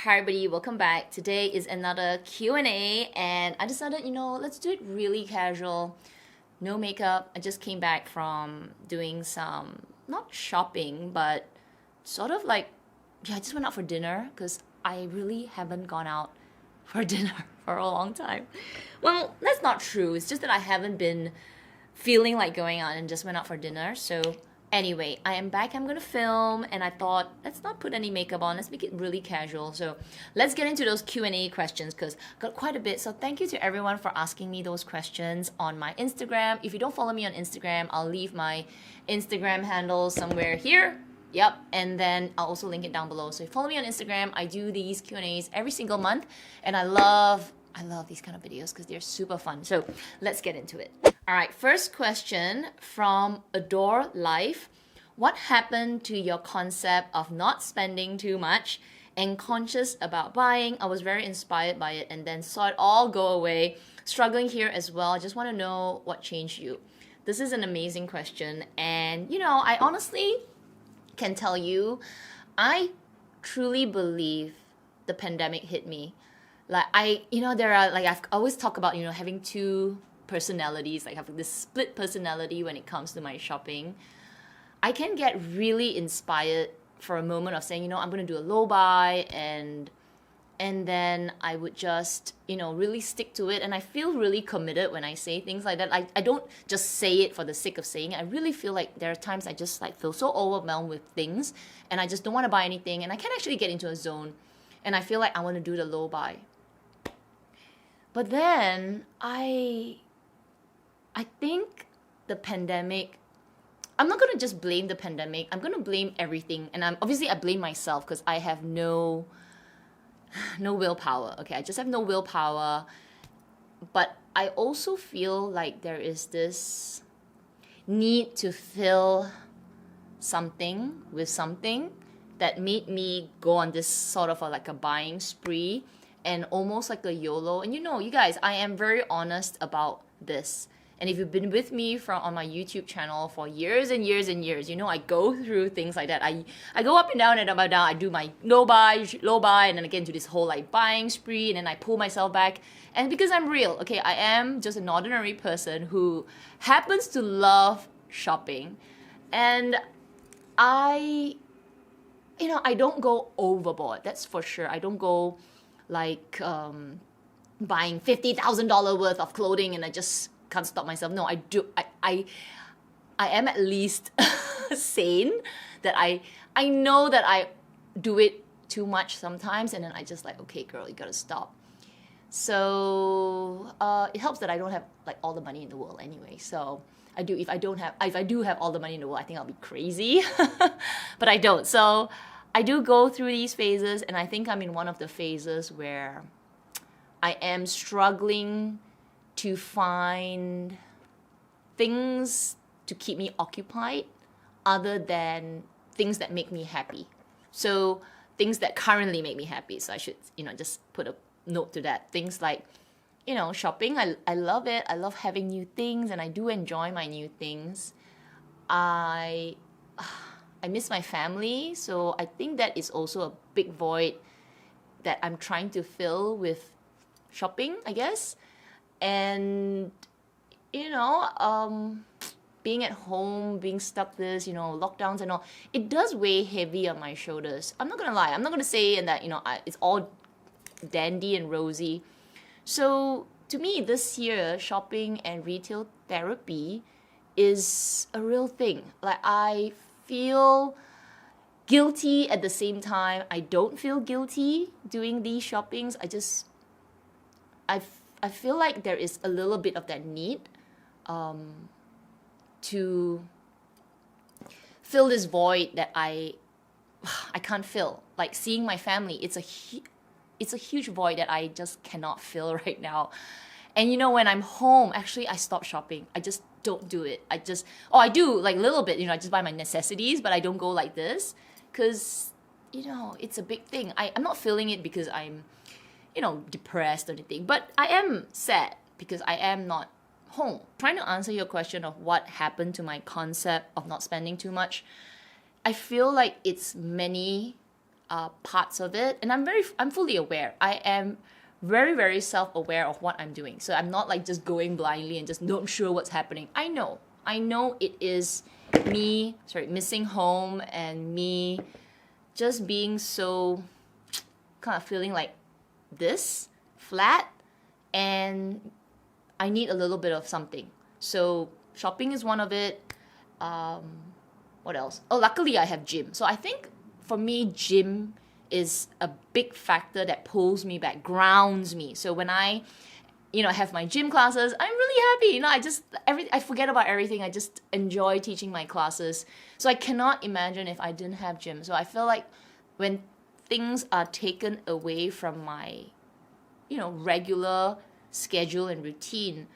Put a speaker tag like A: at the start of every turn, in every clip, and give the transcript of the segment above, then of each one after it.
A: Hi everybody, welcome back. Today is another Q&A and I decided, let's do it really casual. No makeup. I just came back from doing some, not shopping, but sort of like, I just went out for dinner because I really haven't gone out for dinner for a long time. Well, that's not true. It's just that I haven't been feeling like going out and just went out for dinner. So anyway, I am back. I'm gonna film, and I thought let's not put any makeup on. Let's make it really casual. So let's get into those Q&A questions because I got quite a bit. So thank you to everyone for asking me those questions on my Instagram. If you don't follow me on Instagram, I'll leave my Instagram handle somewhere here. Yep, and then I'll also link it down below. So if you follow me on Instagram, I do these Q&As every single month, and I love these kind of videos because they're super fun. So let's get into it. All right, first question from Adore Life. What happened to your concept of not spending too much and conscious about buying? I was very inspired by it and then saw it all go away. Struggling here as well. I just want to know what changed you. This is an amazing question. And, I honestly can tell you, I truly believe the pandemic hit me. Like I've always talk about, having two personalities, like having this split personality when it comes to my shopping. I can get really inspired for a moment of saying, I'm going to do a low buy and then I would just, really stick to it. And I feel really committed when I say things like that. I don't just say it for the sake of saying it. I really feel like there are times I just feel so overwhelmed with things and I just don't want to buy anything and I can actually get into a zone and I feel like I want to do the low buy. But then I think the pandemic, I'm not going to just blame the pandemic. I'm going to blame everything. And I blame myself because I have no willpower. Okay, I just have no willpower. But I also feel like there is this need to fill something with something that made me go on this sort of a buying spree and almost like a YOLO. And you guys, I am very honest about this. And if you've been with me on my YouTube channel for years and years and years, I go through things like that. I go up and down and up and down. I do my low buy, and then again do this whole buying spree, and then I pull myself back. And because I'm real, okay, I am just an ordinary person who happens to love shopping. And I don't go overboard, that's for sure. I don't go buying $50,000 worth of clothing and I just can't stop myself. No, I do. I am at least sane that I know that I do it too much sometimes and then I just okay girl, you gotta stop. So it helps that I don't have all the money in the world anyway. So I do. If I do have all the money in the world, I think I'll be crazy. But I don't. So I do go through these phases and I think I'm in one of the phases where I am struggling to find things to keep me occupied other than things that make me happy. So things that currently make me happy. So I should, just put a note to that. Things like, shopping. I love it. I love having new things and I do enjoy my new things. I miss my family. So I think that is also a big void that I'm trying to fill with shopping, I guess. And being at home, being stuck this, lockdowns and all, it does weigh heavy on my shoulders. I'm not gonna lie. I'm not gonna say that it's all dandy and rosy. So to me, this year, shopping and retail therapy is a real thing. I feel guilty at the same time. I don't feel guilty doing these shoppings. I feel like there is a little bit of that need to fill this void that I can't fill. Seeing my family, it's a huge void that I just cannot fill right now. And when I'm home, actually I stop shopping. I just don't do it. I do a little bit, I just buy my necessities, but I don't go like this because it's a big thing. I'm not feeling it because I'm depressed or anything, but I am sad because I am not home. Trying to answer your question of what happened to my concept of not spending too much, I feel like it's many parts of it, and I'm fully aware. I am very, very self-aware of what I'm doing. So I'm not like just going blindly and just not sure what's happening. I know it is me, missing home, and me just being so kind of feeling like this, flat, and I need a little bit of something. So shopping is one of it. What else? Oh, luckily I have gym. So I think for me, gym is a big factor that pulls me back, grounds me. So when I, have my gym classes, I'm really happy. I forget about everything. I just enjoy teaching my classes. So I cannot imagine if I didn't have gym. So I feel like when things are taken away from my, regular schedule and routine,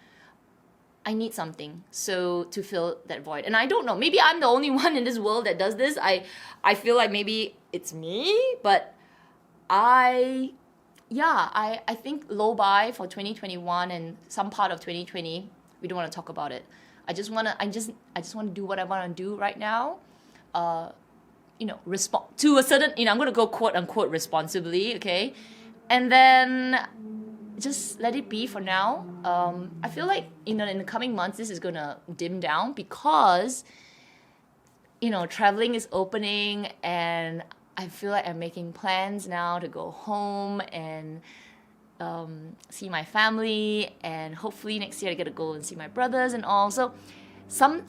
A: I need something so to fill that void. And I don't know, maybe I'm the only one in this world that does this. I feel like maybe it's me, but I think low buy for 2021 and some part of 2020, we don't want to talk about it. I just want to do what I want to do right now. Respond to a certain, I'm going to go quote unquote responsibly, okay? And then just let it be for now. I feel like, in the coming months, this is going to dim down because, traveling is opening, and I feel like I'm making plans now to go home and see my family, and hopefully next year I get to go and see my brothers and all. So some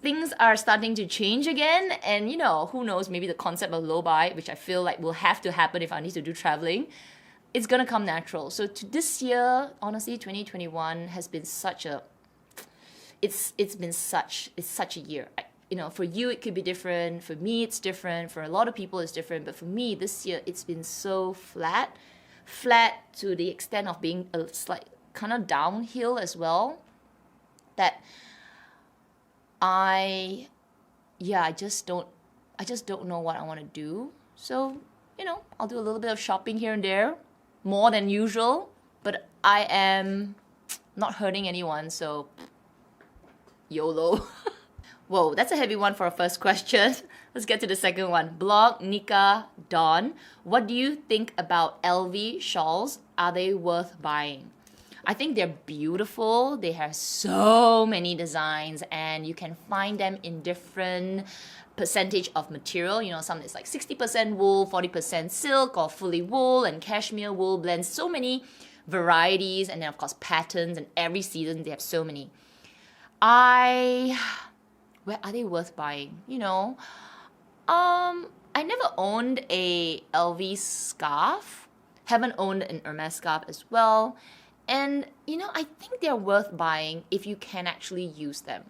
A: things are starting to change again, and who knows, maybe the concept of low buy, which I feel like will have to happen if I need to do traveling, it's gonna come natural. So to this year, honestly, 2021 has been such a year. For you it could be different, for me it's different, for a lot of people it's different, but for me this year it's been so flat to the extent of being a slight kind of downhill as well, that I just don't know what I want to do. So I'll do a little bit of shopping here and there, more than usual, but I am not hurting anyone, so YOLO. Whoa, that's a heavy one for a first question. Let's get to the second one. Blog Nika Dawn. What do you think about LV shawls? Are they worth buying? I think they're beautiful. They have so many designs, and you can find them in different percentage of material. Some is like 60% wool, 40% silk, or fully wool and cashmere wool blends. So many varieties, and then of course patterns, and every season they have so many. Where are they worth buying? I never owned a LV scarf. Haven't owned an Hermes scarf as well. And, I think they're worth buying if you can actually use them.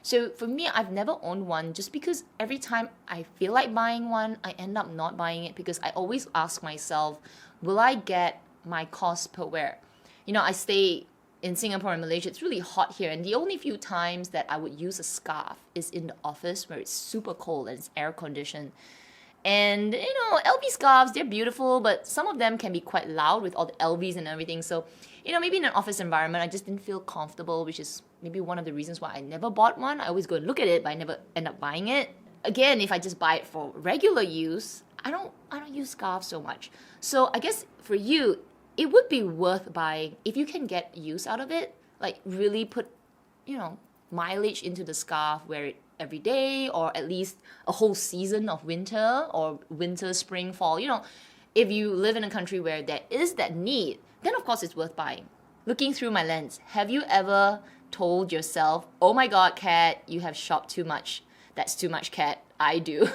A: So for me, I've never owned one just because every time I feel like buying one, I end up not buying it because I always ask myself, will I get my cost per wear? I stay in Singapore and Malaysia. It's really hot here, and the only few times that I would use a scarf is in the office where it's super cold and it's air conditioned. And LV scarves, they're beautiful, but some of them can be quite loud with all the LVs and everything. So maybe in an office environment I just didn't feel comfortable, which is maybe one of the reasons why I never bought one. I always go and look at it, but I never end up buying it. Again, if I just buy it for regular use, I don't use scarves so much. So I guess for you, it would be worth buying if you can get use out of it. Like really put, mileage into the scarf, wear it every day, or at least a whole season of winter, or winter, spring, fall. If you live in a country where there is that need, then of course it's worth buying. Looking through my lens, have you ever told yourself, oh my god, Kat, you have shopped too much? That's too much, Kat. I do.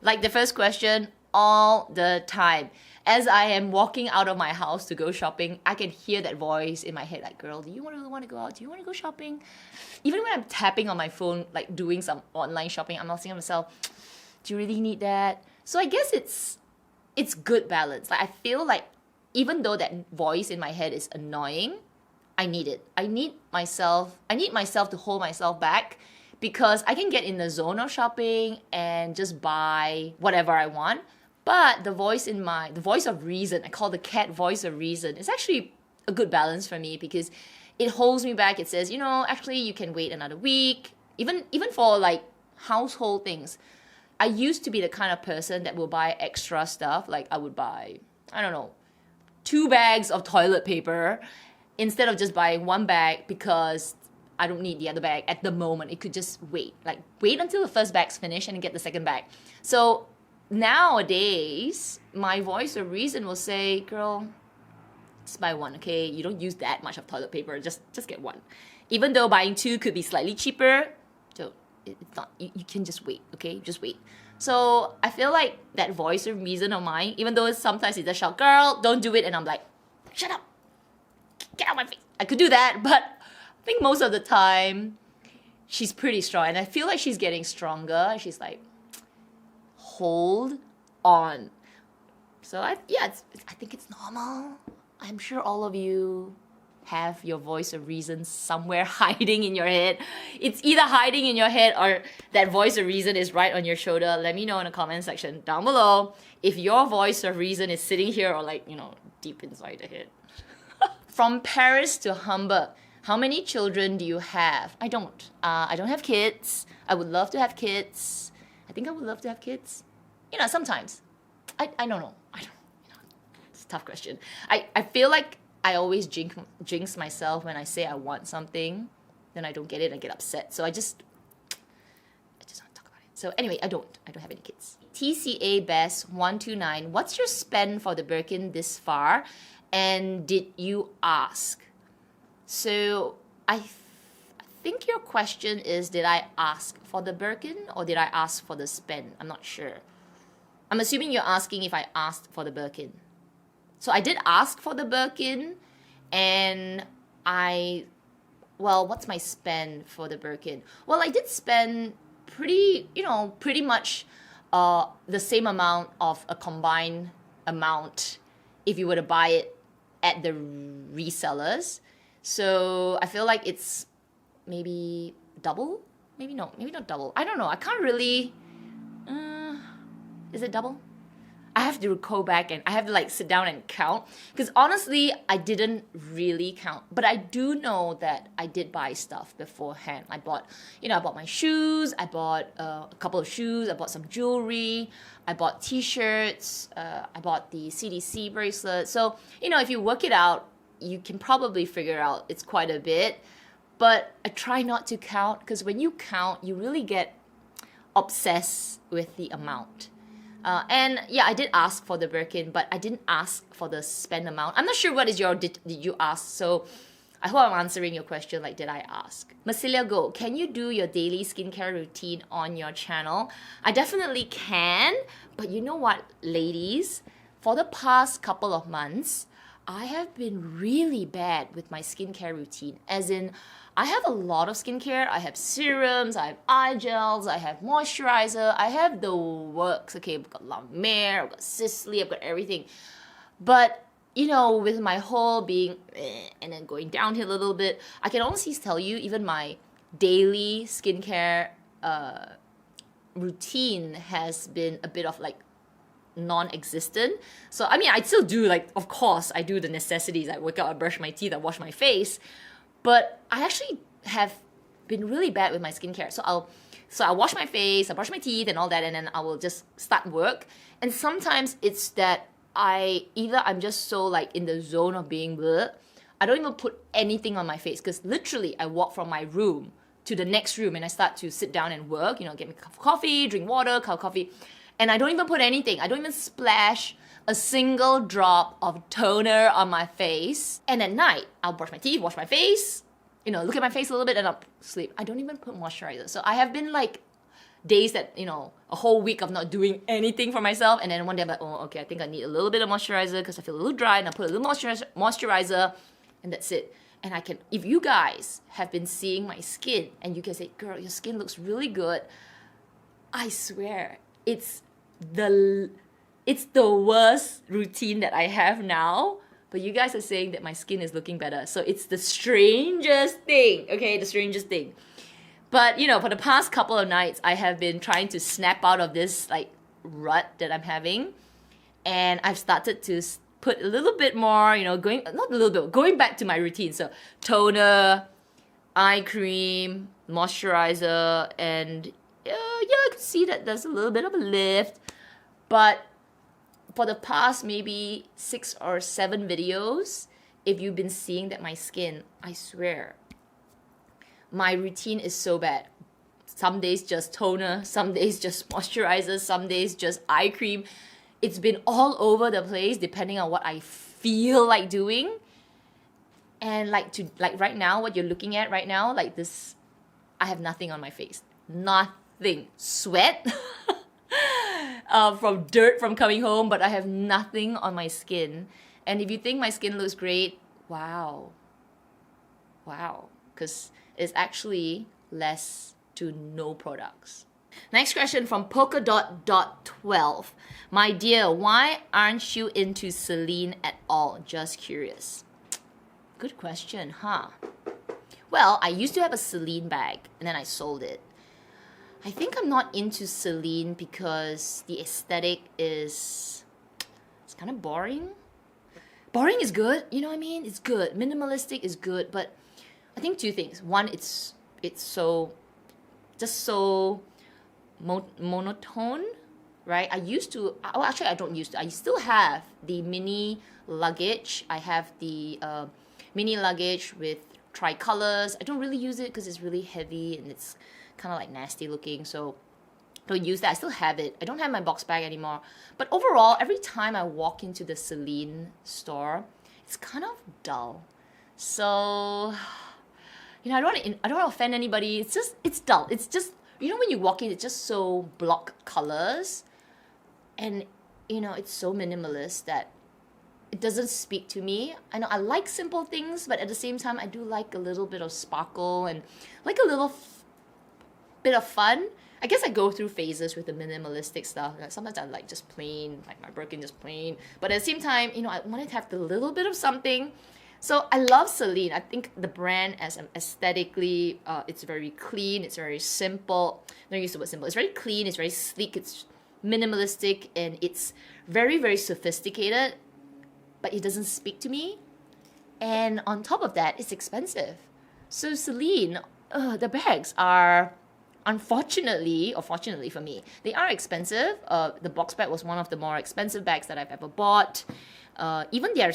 A: Like the first question, all the time. As I am walking out of my house to go shopping, I can hear that voice in my head like, girl, do you really want to go out? Do you want to go shopping? Even when I'm tapping on my phone, like doing some online shopping, I'm asking myself, do you really need that? So I guess it's good balance. Like I feel like even though that voice in my head is annoying, I need it. I need myself to hold myself back, because I can get in the zone of shopping and just buy whatever I want. But the voice of reason, I call the cat voice of reason, is actually a good balance for me, because it holds me back. It says, actually you can wait another week. Even for like household things, I used to be the kind of person that will buy extra stuff. Like I would buy, I don't know, 2 bags of toilet paper instead of just buying 1 bag because I don't need the other bag at the moment. It could just wait. Like wait until the first bag's finished and get the second bag. So nowadays, my voice of reason will say, girl, just buy 1, okay? You don't use that much of toilet paper. Just get 1. Even though buying 2 could be slightly cheaper, so it's not. You can just wait, okay? Just wait. So I feel like that voice of reason of mine, even though sometimes it's a shout, girl, don't do it, and I'm like, shut up, get out of my face. I could do that, but I think most of the time she's pretty strong, and I feel like she's getting stronger. She's like, hold on. So I think it's normal. I'm sure all of you have your voice of reason somewhere hiding in your head. It's either hiding in your head or that voice of reason is right on your shoulder. Let me know in the comment section down below if your voice of reason is sitting here or like, you know, deep inside the head. From Paris to Hamburg, how many children do you have? I don't have kids. I would love to have kids. I think I would love to have kids. You know, sometimes. I don't know. It's a tough question. I feel like I always jinx myself when I say I want something, then I don't get it and I get upset. So I just don't talk about it. So anyway, I don't have any kids. TCA Best 129, what's your spend for the Birkin this far? And did you ask? So I think your question is, did I ask for the Birkin or did I ask for the spend? I'm not sure. I'm assuming you're asking if I asked for the Birkin. So I did ask for the Birkin, and what's my spend for the Birkin? Well, I did spend pretty much the same amount of a combined amount if you were to buy it at the resellers. So I feel like it's maybe double? Maybe not double. I don't know. I can't really... is it double? I have to go back and I have to like sit down and count because honestly I didn't really count, but I do know that I did buy stuff beforehand. I bought my shoes, I bought a couple of shoes, I bought some jewelry, I bought t-shirts, I bought the CDC bracelet. So if you work it out, you can probably figure out it's quite a bit, but I try not to count because when you count you really get obsessed with the amount. And yeah, I did ask for the Birkin, but I didn't ask for the spend amount. I'm not sure what is did you ask? So I hope I'm answering your question like, did I ask? Marcilia Go, can you do your daily skincare routine on your channel? I definitely can, but you know what, ladies? For the past couple of months, I have been really bad with my skincare routine. As in, I have a lot of skincare. I have serums, I have eye gels, I have moisturizer, I have the works. Okay, I've got La Mer, I've got Sisley, I've got everything. But, with my whole being and then going downhill a little bit, I can honestly tell you, even my daily skincare routine has been a bit of like non-existent. So, I mean, I still do, like, of course, I do the necessities. I wake up, I brush my teeth, I wash my face. But I actually have been really bad with my skincare. So I'll wash my face, I brush my teeth and all that, and then I will just start work. And sometimes it's that I'm just so like in the zone of being bleh, I don't even put anything on my face because literally I walk from my room to the next room and I start to sit down and work, get me a cup of coffee, drink water, cup of coffee, and I don't even put anything. I don't even splash a single drop of toner on my face. And at night, I'll brush my teeth, wash my face, look at my face a little bit and I'll sleep. I don't even put moisturizer. So I have been like days that, a whole week of not doing anything for myself. And then one day I'm like, oh, okay, I think I need a little bit of moisturizer because I feel a little dry, and I put a little moisturizer and that's it. And if you guys have been seeing my skin and you can say, girl, your skin looks really good, I swear, it's the worst routine that I have now, but you guys are saying that my skin is looking better. So it's the strangest thing, okay? The strangest thing. But, for the past couple of nights, I have been trying to snap out of this, like, rut that I'm having. And I've started to put a little bit more, going back to my routine. So toner, eye cream, moisturizer, and yeah, I could see that there's a little bit of a lift. But for the past maybe 6 or 7 videos, if you've been seeing that my skin, I swear, my routine is so bad. Some days just toner, some days just moisturizer, some days just eye cream. It's been all over the place depending on what I feel like doing. And like right now, what you're looking at right now, like this, I have nothing on my face. Nothing. Sweat from dirt from coming home, but I have nothing on my skin. And if you think my skin looks great, wow. Wow. Because it's actually less to no products. Next question from polka.12. My dear, why aren't you into Celine at all? Just curious. Good question, huh? Well, I used to have a Celine bag and then I sold it. I think I'm not into Celine because the aesthetic it's kind of boring. Boring is good, you know what I mean? It's good. Minimalistic is good, but I think 2 things. One, it's so monotone, right? I used to, well, actually I don't used to. I still have the mini luggage. I have the mini luggage with tricolors. I don't really use it because it's really heavy and it's kind of like nasty looking, so don't use that. I still have it. I don't have my box bag anymore. But overall, every time I walk into the Celine store, it's kind of dull. So, you know, I don't want to offend anybody. It's dull. It's just, you know, when you walk in, it's just so block colors, and you know, it's so minimalist that it doesn't speak to me. I know I like simple things, but at the same time, I do like a little bit of sparkle and like a little bit of fun. I guess I go through phases with the minimalistic stuff. Like sometimes I like just plain, like my Birkin just plain. But at the same time, you know, I wanted to have the little bit of something. So I love Celine. I think the brand as aesthetically, it's very clean. It's very simple. Don't use the word simple. It's very clean. It's very sleek. It's minimalistic, and it's very, very sophisticated. But it doesn't speak to me. And on top of that, it's expensive. So Celine, the bags are, unfortunately, or fortunately for me, they are expensive. The box bag was one of the more expensive bags that I've ever bought. Even their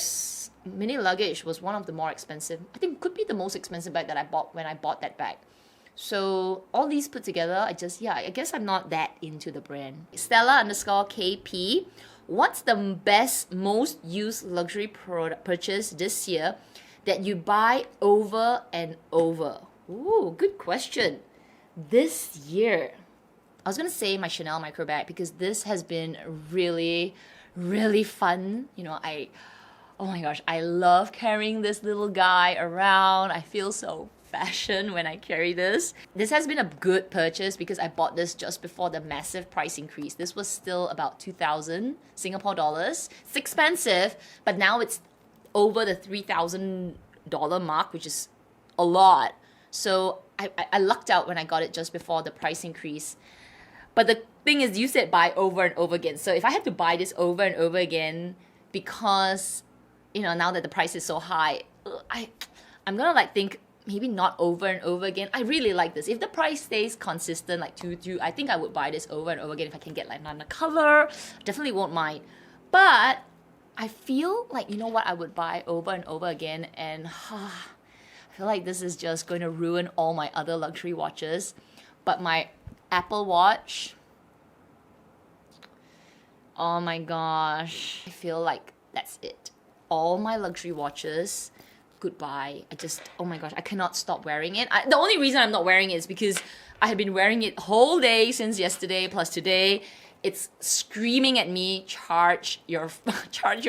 A: mini luggage was one of the more expensive. I think could be the most expensive bag that I bought when I bought that bag. So all these put together, I guess I'm not that into the brand. Stella_KP. What's the best, most used luxury purchase this year that you buy over and over? Ooh, good question. This year, I was gonna say my Chanel micro bag because this has been really, really fun. You know, oh my gosh, I love carrying this little guy around. I feel so fashion when I carry this. This has been a good purchase because I bought this just before the massive price increase. This was still about 2,000 Singapore dollars. It's expensive, but now it's over the $3,000 mark, which is a lot. So I lucked out when I got it just before the price increase. But the thing is, you said buy over and over again. So if I had to buy this over and over again because, you know, now that the price is so high, I'm gonna like think maybe not over and over again. I really like this. If the price stays consistent, like I think I would buy this over and over again if I can get like another color. Definitely won't mind. But I feel like, you know what, I would buy over and over again, and I feel like this is just going to ruin all my other luxury watches. But my Apple Watch, oh my gosh, I feel like that's it. All my luxury watches, goodbye. Oh my gosh, I cannot stop wearing it. The only reason I'm not wearing it is because I have been wearing it whole day since yesterday plus today. It's screaming at me, charge your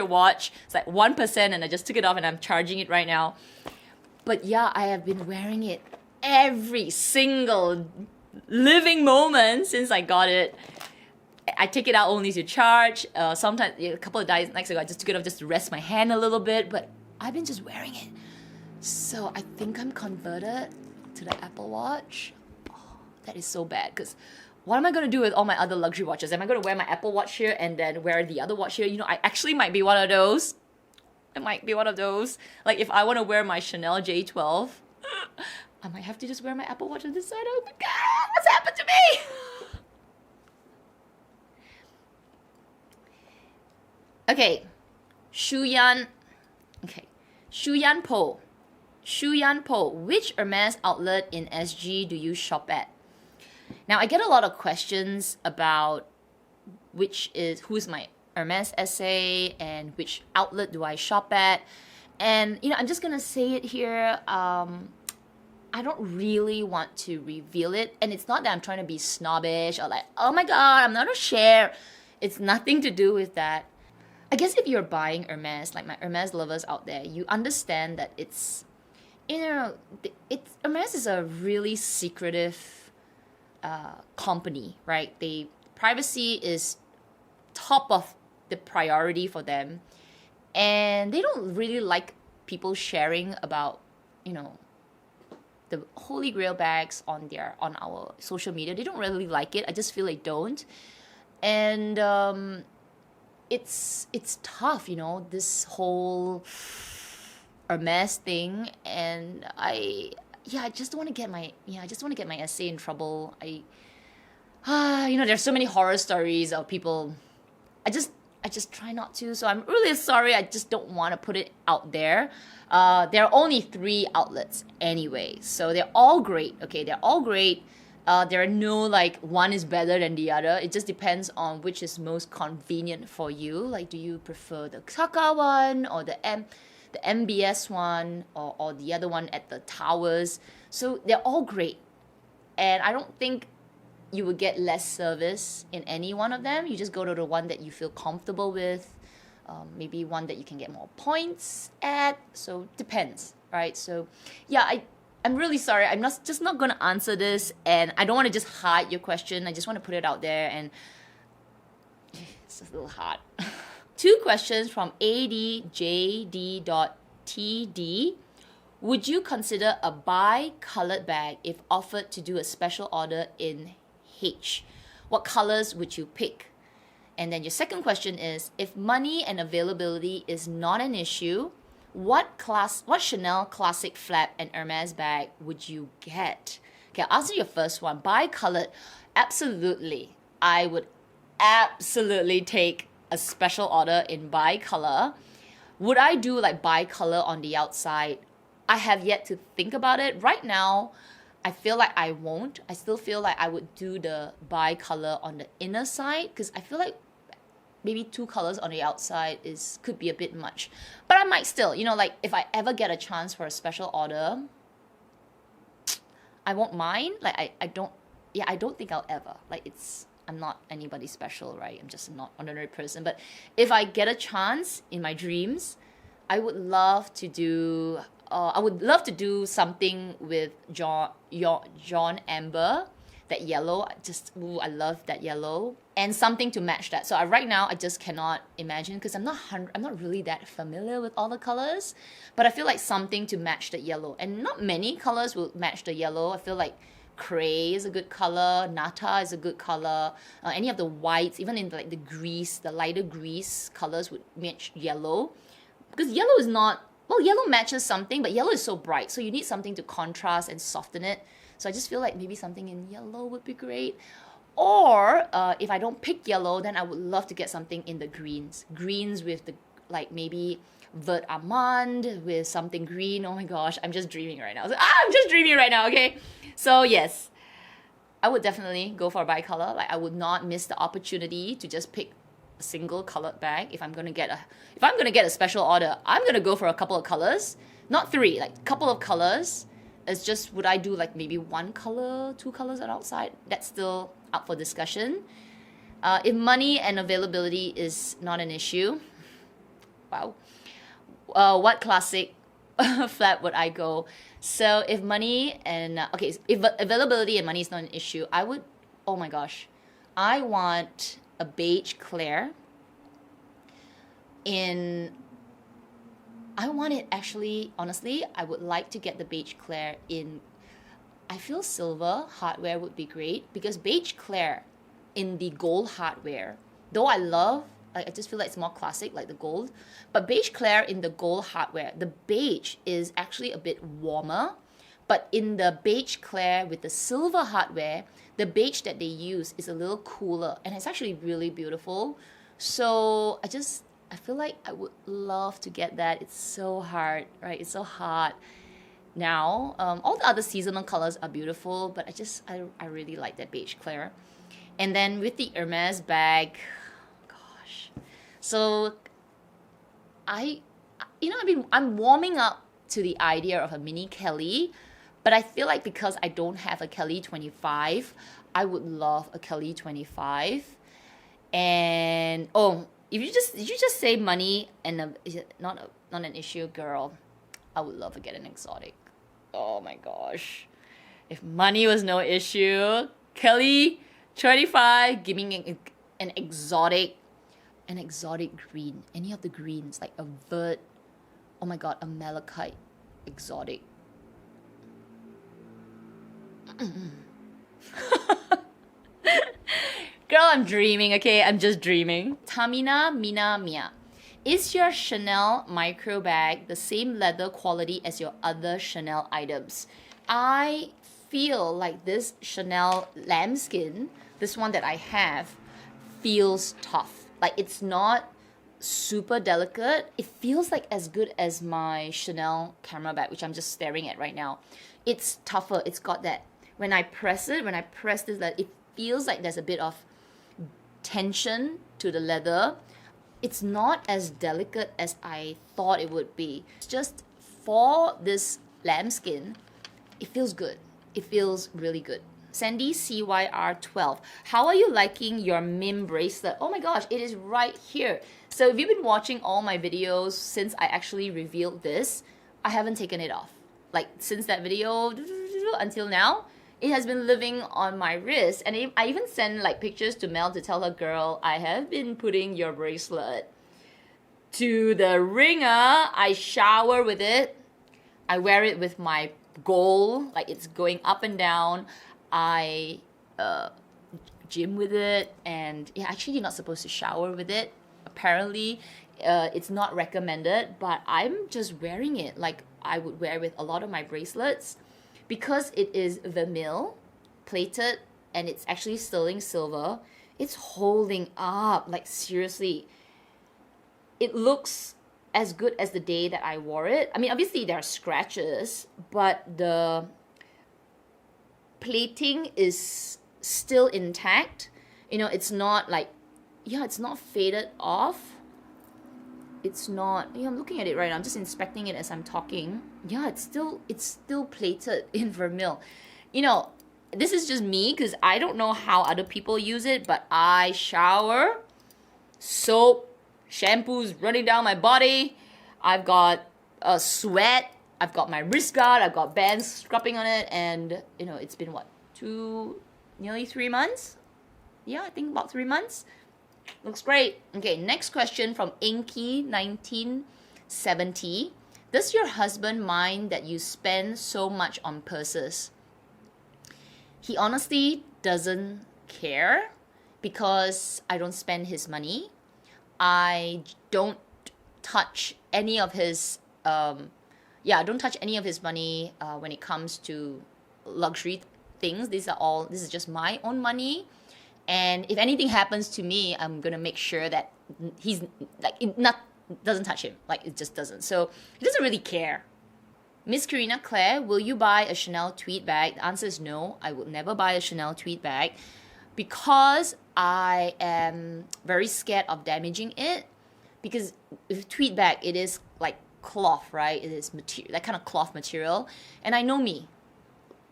A: watch. It's like 1%, and I just took it off and I'm charging it right now. But yeah, I have been wearing it every single living moment since I got it. I take it out only to charge. Sometimes, a couple of nights ago, I just took it off just to rest my hand a little bit. But I've been just wearing it. So I think I'm converted to the Apple Watch. Oh, that is so bad, because what am I going to do with all my other luxury watches? Am I going to wear my Apple Watch here and then wear the other watch here? You know, I actually might be one of those. It might be one of those. Like if I want to wear my Chanel J12, I might have to just wear my Apple Watch on this side. Oh my god, what's happened to me? Okay, Shuyan. Okay, Shuyan Po. Shuyan Po. Which Hermes outlet in SG do you shop at? Now I get a lot of questions about who's my Hermes essay and which outlet do I shop at. And I'm just gonna say it here. I don't really want to reveal it, and it's not that I'm trying to be snobbish or like, oh my god, I'm not a share. It's nothing to do with that. I guess if you're buying Hermes, like my Hermes lovers out there, you understand that it's Hermes is a really secretive company, right? Privacy is top of the priority for them, and they don't really like people sharing about the holy grail bags on our social media. They don't really like it. I just feel they don't, and it's tough, this whole Hermes thing, and I just don't want to get my essay in trouble. There's so many horror stories of people. I just try not to. So I'm really sorry. I just don't want to put it out there. There are only 3 outlets anyway, so they're all great. Okay, they're all great. There are no one is better than the other. It just depends on which is most convenient for you. Like, do you prefer the Taka one or the MBS one or the other one at the towers? So they're all great, and I don't think you would get less service in any one of them. You just go to the one that you feel comfortable with, maybe one that you can get more points at. So depends, right? So yeah, I'm really sorry. I'm just not going to answer this, and I don't want to just hide your question. I just want to put it out there, and it's just a little hard. 2 questions from ADJD.TD. Would you consider a BiColored bag if offered to do a special order in H? What colors would you pick? And then your second question is, if money and availability is not an issue, what Chanel classic flap and Hermes bag would you get? Okay, I'll answer your first one. BiColored, absolutely. I would absolutely take a special order in BiColor. Would I do BiColor on the outside? I have yet to think about it. Right now, I feel like I won't. I still feel like I would do the BiColor on the inner side, because I feel like maybe 2 colors on the outside could be a bit much. But I might still, if I ever get a chance for a special order, I won't mind. I don't think I'll ever. I'm not anybody special, right? I'm just an ordinary person. But if I get a chance in my dreams, I would love to do something with John Amber, that yellow. I love that yellow, and something to match that. So right now I just cannot imagine, because I'm not really that familiar with all the colors, but I feel like something to match the yellow, and not many colors will match the yellow. I feel like Cray is a good color, Nata is a good color, any of the whites, even in the grease, the lighter grease colors would match yellow, because yellow is not, well, yellow matches something, but yellow is so bright, so you need something to contrast and soften it. So I just feel like maybe something in yellow would be great. Or if I don't pick yellow, then I would love to get something in the greens. Greens with maybe vert almond with something green. Oh my gosh, I'm just dreaming right now. I'm just dreaming right now, okay? So yes, I would definitely go for a BiColor. I would not miss the opportunity to just pick a single colored bag. If I'm gonna get a special order, I'm gonna go for a couple of colors, not 3, a couple of colors. It's just, would I do maybe 1 color, 2 colors on outside? That's still up for discussion. If money and availability is not an issue, wow. What classic flap would I go? So if money and if availability and money is not an issue, I would, oh my gosh, I want a beige Claire I want it, actually, honestly, I would like to get the beige Claire in, I feel silver hardware would be great, because beige Claire in the gold hardware, though I just feel like it's more classic, like the gold, but beige Claire in the gold hardware, the beige is actually a bit warmer, But in the beige clear with the silver hardware, the beige that they use is a little cooler, and it's actually really beautiful. So I feel like I would love to get that. It's so hard, right? It's so hard. Now, all the other seasonal colors are beautiful, but I really like that beige clear. And then with the Hermes bag, gosh. So I'm warming up to the idea of a mini Kelly, but I feel like because I don't have a Kelly 25, I would love a Kelly 25. And if you just save money and not an issue, girl, I would love to get an exotic. Oh my gosh. If money was no issue, Kelly 25, give me an exotic green. Any of the greens, like a vert, oh my god, a malachite exotic. Girl, I'm dreaming, okay? I'm just dreaming. Tamina Mina Mia. Is your Chanel micro bag the same leather quality as your other Chanel items? I feel like this Chanel lambskin, this one that I have, feels tough. Like it's not super delicate. It feels like as good as my Chanel camera bag, which I'm just staring at right now. It's tougher. It's got that. When I press this, it feels like there's a bit of tension to the leather. It's not as delicate as I thought it would be. It's just for this lambskin, it feels good. It feels really good. Sandy CYR12. How are you liking your Mim bracelet? Oh my gosh, it is right here. So if you've been watching all my videos since I actually revealed this, I haven't taken it off. Like since that video until now, it has been living on my wrist. And I even send like pictures to Mel to tell her, girl, I have been putting your bracelet to the ringer. I shower with it. I wear it with my gold, like it's going up and down. I gym with it, and actually you're not supposed to shower with it. Apparently, it's not recommended, but I'm just wearing it like I would wear with a lot of my bracelets. Because it is vermil plated and it's actually sterling silver, it's holding up. Like seriously, it looks as good as the day that I wore it. I mean, obviously there are scratches, but the plating is still intact. You know, it's not like, it's not faded off. It's not, I'm looking at it right now. I'm just inspecting it as I'm talking. Yeah, it's still plated in vermil. You know, this is just me because I don't know how other people use it, but I shower, soap, shampoos running down my body. I've got a sweat. I've got my wrist guard. I've got bands scrubbing on it, and it's been what, nearly 3 months? Yeah, I think about 3 months. Looks great. Okay, next question from Inky1970. Does your husband mind that you spend so much on purses? He honestly doesn't care because I don't spend his money. I don't touch any of his I don't touch any of his money when it comes to luxury things. This is just my own money. And if anything happens to me, I'm gonna make sure that he's like doesn't touch him. Like it just doesn't. So he doesn't really care. Miss Karina Claire, will you buy a Chanel tweed bag? The answer is no. I will never buy a Chanel tweed bag because I am very scared of damaging it. Because with tweed bag, it is like cloth, right? It is material, that kind of cloth material. And I know me.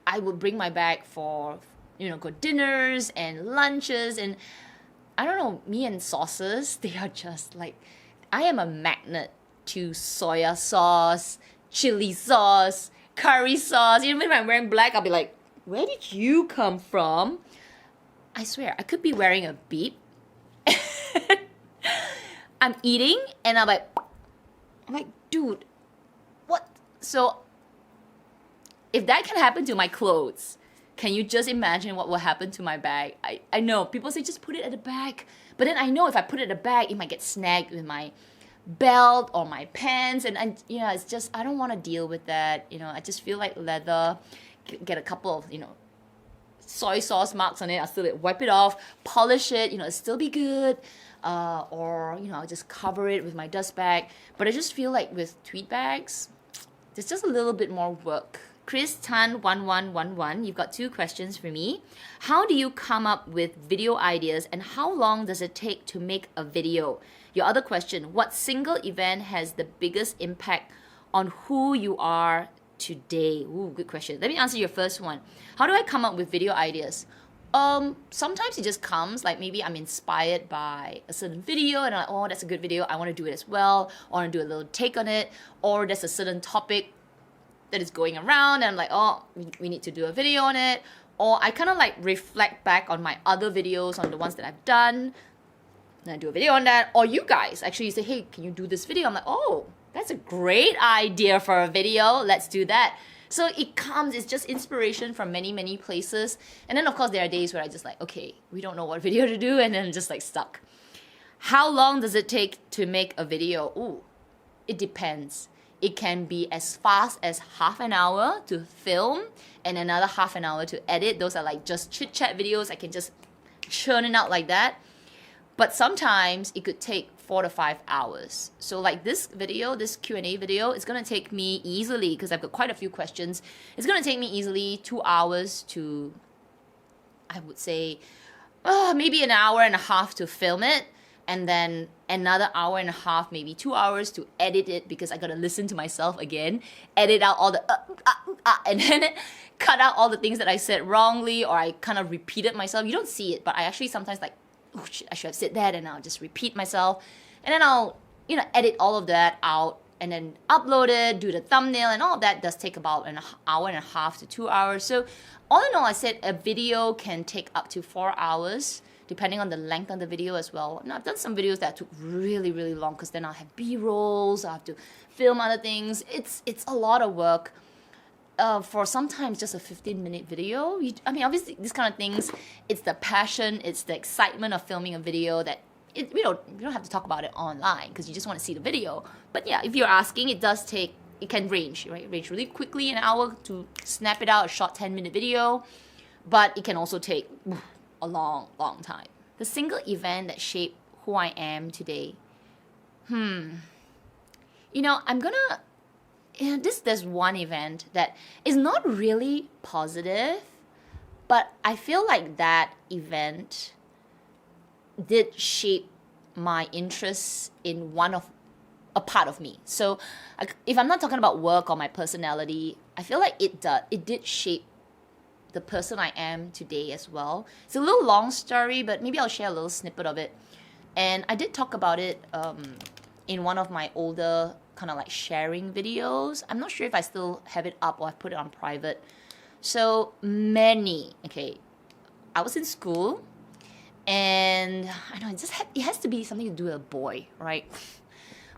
A: I would bring my bag for go dinners and lunches, and I don't know, me and sauces, they are just like, I am a magnet to soya sauce, chili sauce, curry sauce. Even if I'm wearing black, I'll be like, where did you come from? I swear, I could be wearing a beep. I'm eating, and I'm like, dude, what? So, if that can happen to my clothes, can you just imagine what will happen to my bag? I know, people say just put it at the back. But then I know if I put it at the back, it might get snagged with my belt or my pants, and it's just, I don't want to deal with that. I just feel like leather, get a couple of soy sauce marks on it, I'll still wipe it off, polish it, it'll still be good, or I'll just cover it with my dust bag. But I just feel like with tweed bags, there's just a little bit more work. Chris Tan 1111, you've got 2 questions for me. How do you come up with video ideas, and how long does it take to make a video? Your other question, what single event has the biggest impact on who you are today? Ooh, good question. Let me answer your first one. How do I come up with video ideas? Sometimes it just comes, like maybe I'm inspired by a certain video and I'm like, oh, that's a good video, I want to do it as well, or I want to do a little take on it, or there's a certain topic that is going around and I'm like, oh, we need to do a video on it. Or I kind of like reflect back on my other videos, on the ones that I've done, and I do a video on that. Or you guys actually say, hey, can you do this video? I'm like, oh, that's a great idea for a video, let's do that. So it's just inspiration from many, many places. And then of course there are days where I just like, okay, we don't know what video to do, and then I'm just like stuck. How long does it take to make a video? Ooh, it depends. It can be as fast as half an hour to film and another half an hour to edit. Those are like just chit chat videos. I can just churn it out like that. But sometimes it could take 4 to 5 hours. So like this video, this Q&A video, it's going to take me easily, because I've got quite a few questions, it's going to take me easily 2 hours to, I would say, maybe an hour and a half to film it, and then another hour and a half, maybe 2 hours to edit it, because I got to listen to myself again, edit out all the and then cut out all the things that I said wrongly, or I kind of repeated myself. You don't see it, but I actually sometimes like, oh shit, I should have said that, and I'll just repeat myself, and then I'll edit all of that out and then upload it, do the thumbnail, and all of that does take about an hour and a half to 2 hours. So all in all, I said a video can take up to 4 hours, depending on the length of the video as well. Now I've done some videos that took really, really long, because then I'll have B-rolls, I have to film other things. It's a lot of work. For sometimes just a 15-minute video. Obviously these kind of things, it's the passion, it's the excitement of filming a video that we don't have to talk about it online, because you just want to see the video. But yeah, if you're asking, it can range, right? Range really quickly, an hour to snap it out, a short 10-minute video, but it can also take a long, long time. The single event that shaped who I am today. There's one event that is not really positive, but I feel like that event did shape my interests in a part of me. So if I'm not talking about work or my personality, I feel like it did shape the person I am today as well. It's a little long story, but maybe I'll share a little snippet of it. And I did talk about it in one of my older kind of like sharing videos. I'm not sure if I still have it up or I put it on private. So I was in school, and I know it has to be something to do with a boy, right?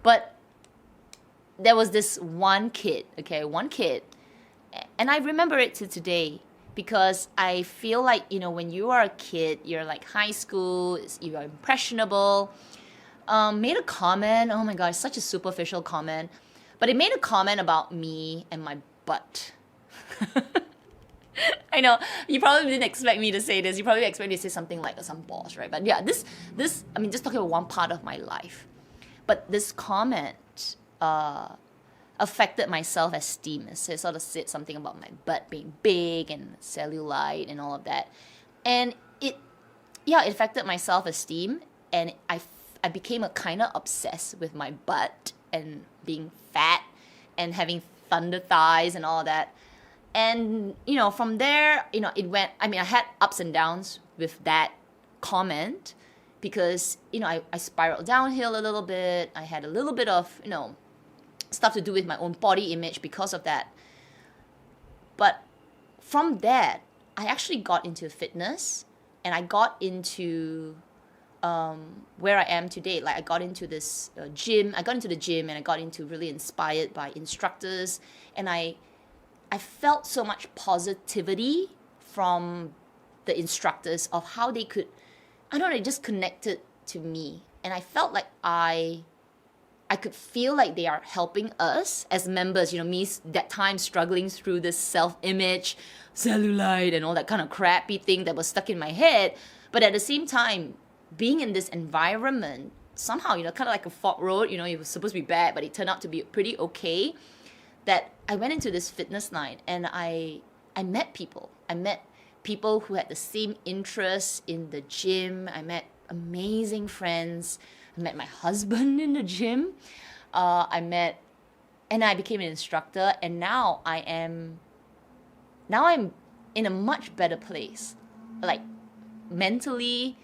A: But there was this one kid, and I remember it to today, because I feel like, when you are a kid, you're like high school, you're impressionable, made a comment, oh my god, such a superficial comment, but it made a comment about me and my butt. I know, you probably didn't expect me to say this, you probably expect me to say something like some balls, right? But yeah, this, just talking about one part of my life. But this comment affected my self-esteem. It sort of said something about my butt being big and cellulite and all of that. And it affected my self-esteem, and I became a kind of obsessed with my butt and being fat and having thunder thighs and all that. And, from there, it went, I had ups and downs with that comment, because, I spiraled downhill a little bit. I had a little bit of, stuff to do with my own body image because of that. But from that, I actually got into fitness, and I got into where I am today. Like, I got into this gym. I got into the gym, and I got into really inspired by instructors, and I felt so much positivity from the instructors of how they could, they just connected to me. And I felt like I I could feel like they are helping us as members, me that time struggling through this self-image, cellulite and all that kind of crappy thing that was stuck in my head. But at the same time, being in this environment, somehow, kind of like a fork road, it was supposed to be bad, but it turned out to be pretty okay, that I went into this fitness night and I met people. I met people who had the same interests in the gym. I met amazing friends. I met my husband in the gym. And I became an instructor, and now I'm in a much better place, like mentally,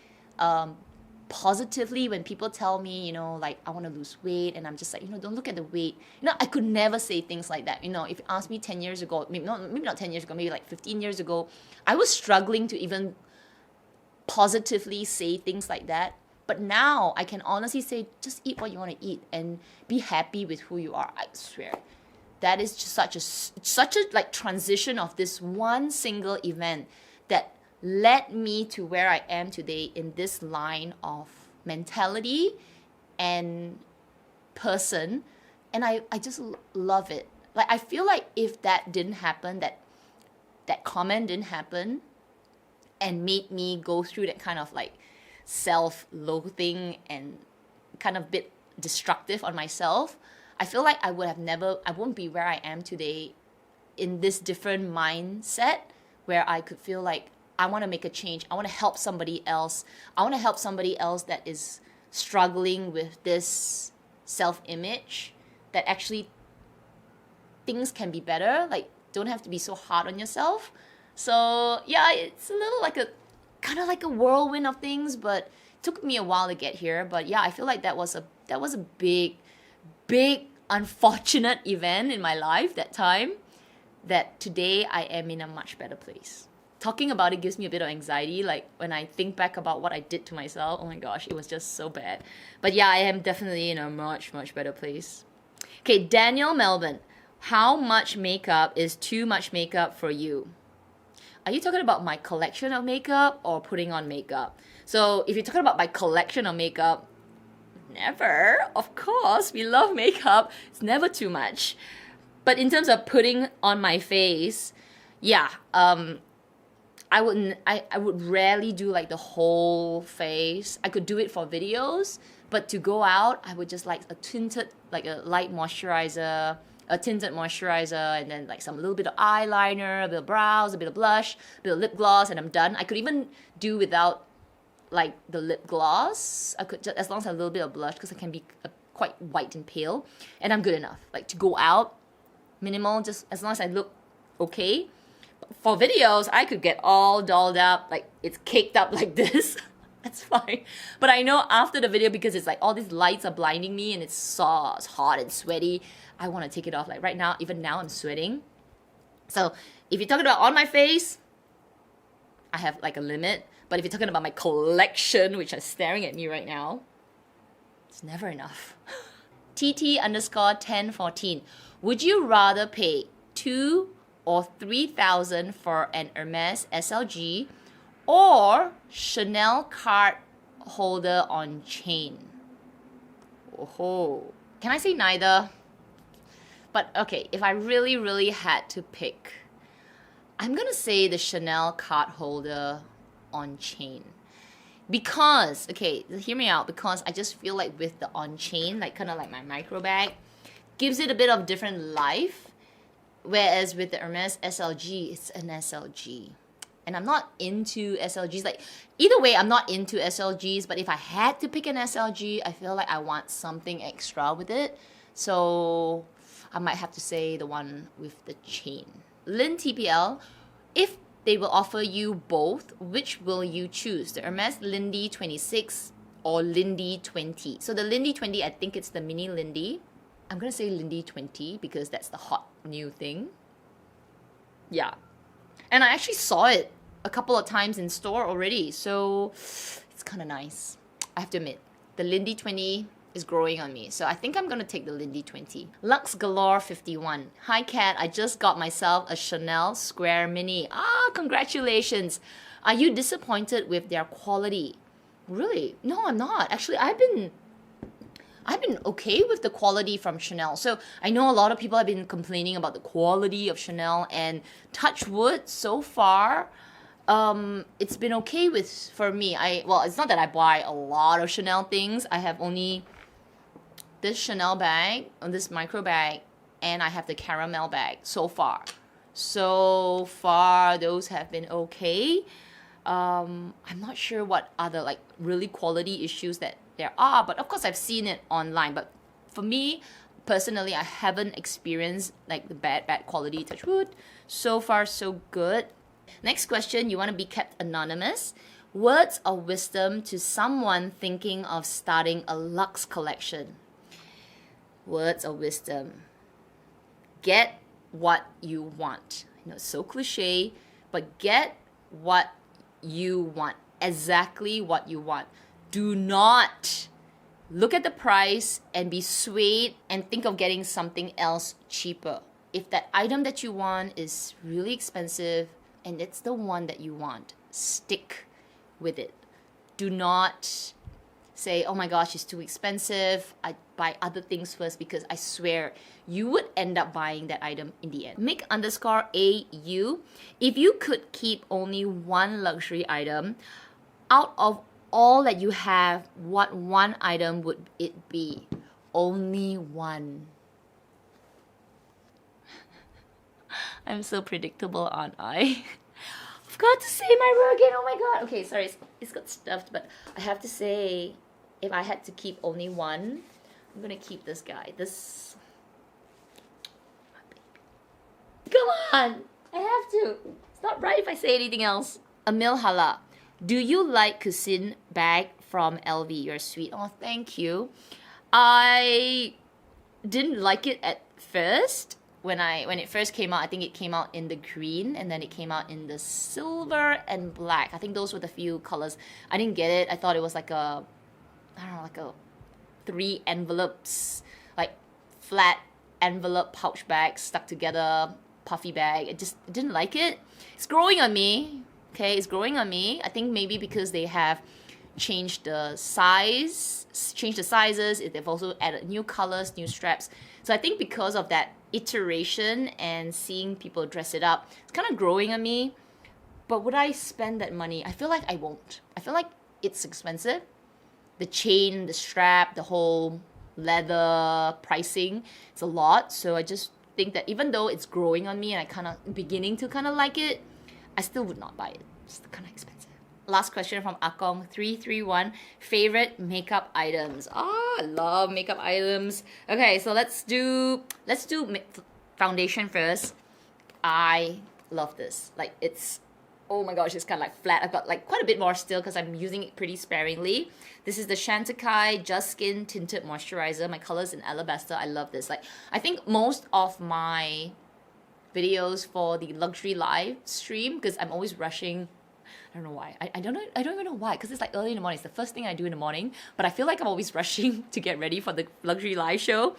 A: positively. When people tell me, like I want to lose weight, and I'm just like, don't look at the weight. I could never say things like that. If you asked me 10 years ago, maybe not 10 years ago, maybe like 15 years ago, I was struggling to even positively say things like that. But now I can honestly say, just eat what you want to eat and be happy with who you are. I swear, that is just such a like transition of this one single event that led me to where I am today in this line of mentality and person. And I just love it. Like, I feel like if that didn't happen, that comment didn't happen and made me go through that kind of like self-loathing and kind of bit destructive on myself, I feel like I won't be where I am today in this different mindset where I could feel like I want to make a change. I want to help somebody else. I want to help somebody else that is struggling with this self-image, that actually things can be better. Like, don't have to be so hard on yourself. So yeah, it's a little like kind of like a whirlwind of things, but it took me a while to get here. But yeah, I feel like that was a big unfortunate event in my life that time, that today I am in a much better place. Talking about it gives me a bit of anxiety. Like, when I think back about what I did to myself, oh my gosh, it was just so bad. But yeah, I am definitely in a much better place. Okay, Daniel Melbourne, how much makeup is too much makeup for you? Are you talking about my collection of makeup or putting on makeup? So if you're talking about my collection of makeup, never. Of course, we love makeup. It's never too much. But in terms of putting on my face, yeah, I would rarely do like the whole face. I could do it for videos, but to go out, I would just like a light moisturizer, a tinted moisturizer, and then like some little bit of eyeliner, a bit of brows, a bit of blush, a bit of lip gloss, and I'm done. I could even do without like the lip gloss. I could just, as long as I have a little bit of blush, because I can be quite white and pale, and I'm good enough. Like, to go out, minimal, just as long as I look okay. For videos, I could get all dolled up, like it's caked up like this. That's fine. But I know after the video, because it's like all these lights are blinding me and it's hot and sweaty, I want to take it off. Like right now, even now I'm sweating. So if you're talking about on my face, I have like a limit. But if you're talking about my collection, which is staring at me right now, it's never enough. TT_1014. Would you rather pay 2,000 or 3,000 for an Hermes SLG or Chanel card holder on chain? Oh, can I say neither? But okay, if I really had to pick, I'm gonna say the Chanel card holder on chain. Because, okay, hear me out, because I just feel like with the on chain, like kind of like my micro bag, gives it a bit of different life. Whereas with the Hermes SLG, it's an SLG. And I'm not into SLGs. Like, either way, I'm not into SLGs. But if I had to pick an SLG, I feel like I want something extra with it. So I might have to say the one with the chain. Lynn TPL, if they will offer you both, which will you choose? The Hermes Lindy 26 or Lindy 20? So the Lindy 20, I think it's the mini Lindy. I'm going to say Lindy 20 because that's the hot new thing. Yeah. And I actually saw it a couple of times in store already. So it's kind of nice. I have to admit, the Lindy 20 is growing on me. So I think I'm going to take the Lindy 20. Lux Galore 51. Hi, Kat. I just got myself a Chanel Square Mini. Ah, congratulations. Are you disappointed with their quality? Really? No, I'm not. Actually, I've I've been okay with the quality from Chanel. So I know a lot of people have been complaining about the quality of Chanel, and touch wood, so far, it's been okay for me. Well, it's not that I buy a lot of Chanel things. I have only this Chanel bag, this micro bag, and I have the caramel bag so far. So far, those have been okay. I'm not sure what other like really quality issues that there are, but of course I've seen it online. But for me, personally, I haven't experienced like the bad quality, touch wood. So far, so good. Next question, you want to be kept anonymous. Words of wisdom to someone thinking of starting a luxe collection. Words of wisdom. Get what you want. I know it's so cliche, but get what you want. Exactly what you want. Do not look at the price and be swayed and think of getting something else cheaper. If that item that you want is really expensive and it's the one that you want, stick with it. Do not say, oh my gosh, it's too expensive. I buy other things first, because I swear you would end up buying that item in the end. Mick_AU. If you could keep only one luxury item out of all that you have, what one item would it be? Only one. I'm so predictable, aren't I? I forgot to say my Birkin. Oh my god. Okay, sorry, it's got stuffed, but I have to say, if I had to keep only one, I'm gonna keep this guy. This. Come on! I have to. It's not right if I say anything else. Amil Hala. Do you like Cousin bag from LV? You're sweet. Oh, thank you. I didn't like it at first. When it first came out, I think it came out in the green, and then it came out in the silver and black. I think those were the few colors. I didn't get it. I thought it was like a, I don't know, like a 3 envelopes, like flat envelope pouch bag stuck together, puffy bag. It didn't like it. It's growing on me. Okay, it's growing on me. I think maybe because they have changed the sizes. They've also added new colors, new straps. So I think because of that iteration and seeing people dress it up, it's kind of growing on me. But would I spend that money? I feel like I won't. I feel like it's expensive. The chain, the strap, the whole leather pricing, it's a lot. So I just think that even though it's growing on me and I kind of beginning to kind of like it, I still would not buy it. It's kind of expensive. Last question from Akong331. Favorite makeup items. I love makeup items. Okay, so let's do foundation first. I love this. Like, it's, oh my gosh, it's kind of like flat. I've got like quite a bit more still because I'm using it pretty sparingly. This is the Chantecaille Just Skin Tinted Moisturizer. My color's in Alabaster. I love this. Like, I think most of my videos for the luxury live stream, because I'm always rushing. I don't know why. I don't even know why, because it's like early in the morning. It's the first thing I do in the morning, but I feel like I'm always rushing to get ready for the luxury live show.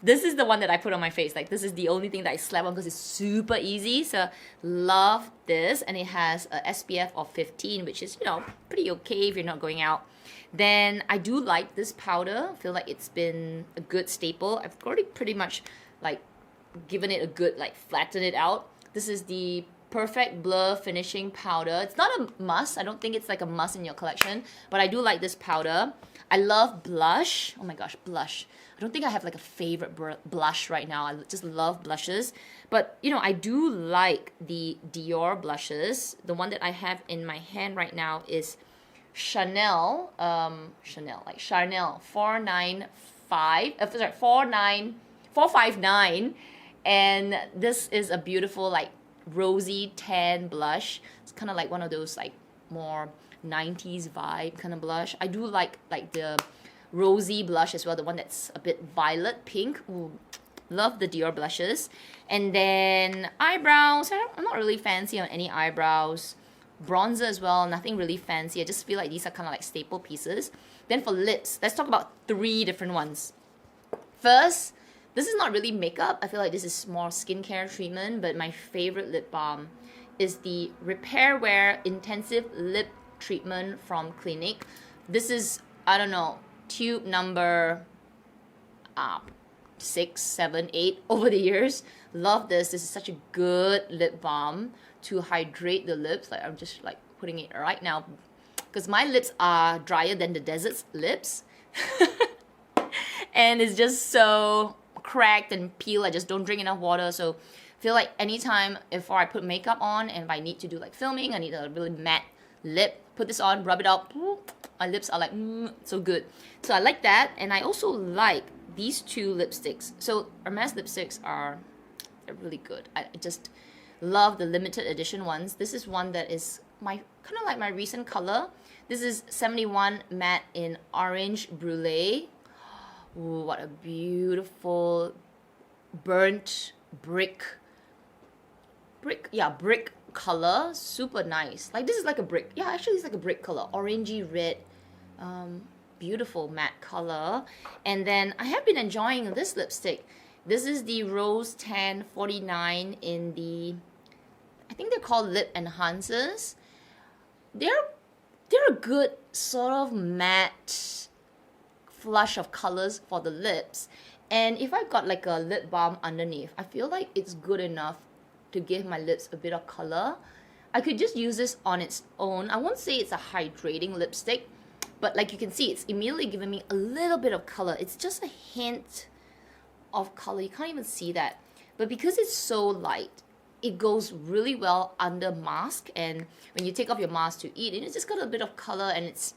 A: This is the one that I put on my face. Like, this is the only thing that I slap on because it's super easy. So love this, and it has a SPF of 15, which is, you know, pretty okay if you're not going out. Then I do like this powder. I feel like it's been a good staple. I've already pretty much like given it a good like flatten it out. This is the Perfect Blur Finishing Powder. It's not a must. I don't think it's like a must in your collection, but I do like this powder. I love blush. Oh my gosh, blush. I don't think I have like a favorite blush right now. I just love blushes. But, you know, I do like the Dior blushes. The one that I have in my hand right now is Chanel 459. And this is a beautiful like rosy tan blush. It's kind of like one of those like more 90s vibe kind of blush. I do like the rosy blush as well, the one that's a bit violet pink. Ooh, love the Dior blushes. And then eyebrows. I'm not really fancy on any eyebrows. Bronzer as well, nothing really fancy. I just feel like these are kind of like staple pieces. Then for lips, let's talk about 3 different ones. First, this is not really makeup. I feel like this is more skincare treatment, but my favorite lip balm is the Repair Wear Intensive Lip Treatment from Clinique. This is, I don't know, tube number 6, 7, 8 over the years. Love this. This is such a good lip balm to hydrate the lips. Like, I'm just like putting it right now because my lips are drier than the desert's lips. And it's just so cracked and peel. I just don't drink enough water. So I feel like anytime before I put makeup on and if I need to do like filming, I need a really matte lip, put this on, rub it out, my lips are like so good. So I like that. And I also like these two lipsticks. So Hermes lipsticks they're really good. I just love the limited edition ones. This is one that is my kind of like my recent color. This is 71 matte in orange brulee. Ooh, what a beautiful burnt brick color. Super nice. Like, this is like a brick. Yeah, actually it's like a brick color. Orangey red. Beautiful matte color. And then I have been enjoying this lipstick. This is the Rose Tan 49 in the, I think they're called lip enhancers. They're a good sort of matte flush of colors for the lips. And if I got like a lip balm underneath, I feel like it's good enough to give my lips a bit of color. I could just use this on its own. I won't say it's a hydrating lipstick, but like you can see, it's immediately giving me a little bit of color. It's just a hint of color. You can't even see that. But because it's so light, it goes really well under mask. And when you take off your mask to eat, it's just got a bit of color and it's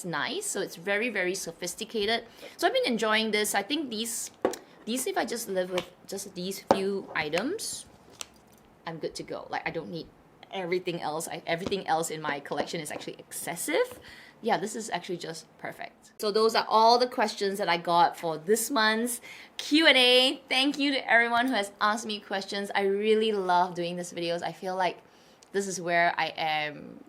A: nice. So it's very, very sophisticated. So I've been enjoying this. I think these if I just live with just these few items, I'm good to go. Like, I don't need everything else. Everything else in my collection is actually excessive. Yeah, this is actually just perfect. So those are all the questions that I got for this month's Q&A. Thank you to everyone who has asked me questions. I really love doing these videos. I feel like this is where I am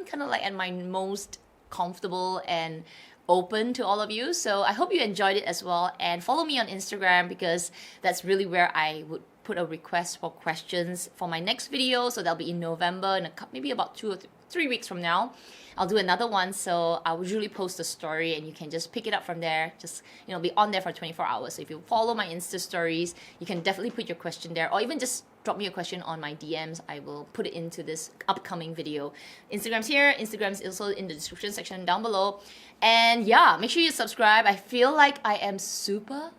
A: kind of like at my most comfortable and open to all of you. So I hope you enjoyed it as well. And follow me on Instagram because that's really where I would put a request for questions for my next video. So that'll be in November, in maybe about 2 or 3 weeks from now. I'll do another one, so I will usually post a story and you can just pick it up from there. Just, you know, be on there for 24 hours. So if you follow my Insta stories, you can definitely put your question there, or even just drop me a question on my DMs. I will put it into this upcoming video. Instagram's here. Instagram's also in the description section down below. And yeah, make sure you subscribe. I feel like I am super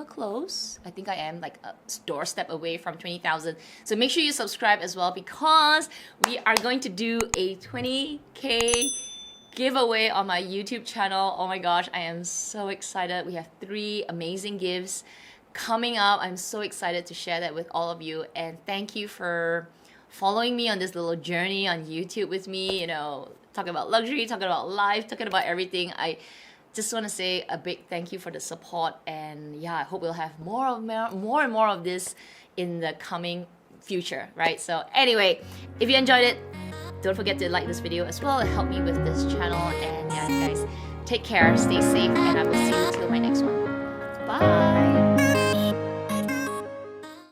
A: close. I think I am like a doorstep away from 20,000. So make sure you subscribe as well because we are going to do a 20K giveaway on my YouTube channel. Oh my gosh, I am so excited. We have 3 amazing gifts coming up. I'm so excited to share that with all of you. And thank you for following me on this little journey on YouTube with me, you know, talking about luxury, talking about life, talking about everything. I just want to say a big thank you for the support. And yeah, I hope we'll have more and more of this in the coming future, right? So anyway, if you enjoyed it, don't forget to like this video as well. Help me with this channel. And yeah, guys, take care, stay safe, and I will see you till my